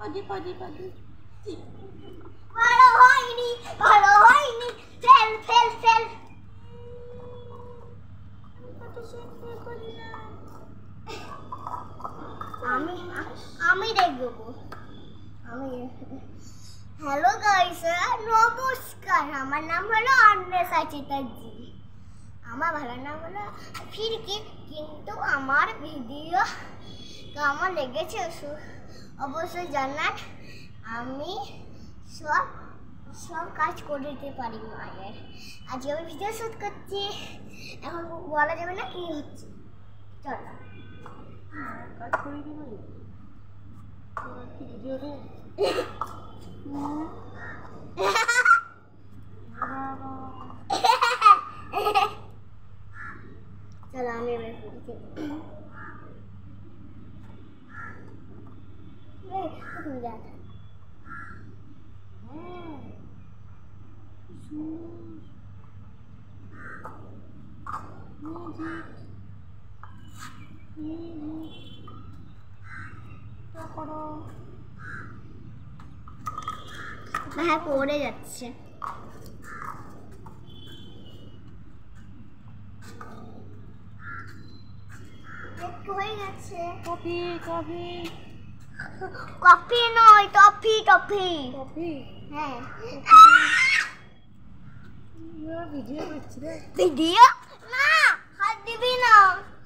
পাদি পাদি পাদি ভালো হয়নি fail fail fail আমি আমি দেখবো আমি হ্যালো গাইস নমস্কার আমার নাম হলো অন্বেষা চ্যাটার্জি আমার ভালো নাম হলো ফিরকি কিন্তু আমার ভিডিও কেমন লেগেছে অবশ্যই জানান আমি সব কাজ করে দিতে পারি মায়ের আজকে আমি ভিডিও শুট করছি এখন বলা যাবে না কি হচ্ছে চলো কাজ করে দিবি কি ভিডিও রে চলো আমি এবার করছি তুমি যা হ্যাঁ পড়ে যাচ্ছে একটু হয়ে গেছে কফি কফি কফি নয় টফি টফি কফি হ্যাঁ ভিডিও করছি রে ভিডিও না হাত দিবি না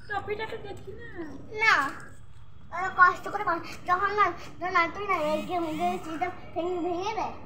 কফিটাকে দেখি না না কষ্ট করে যখন না তুই না ভেঙে ভেঙে দেয়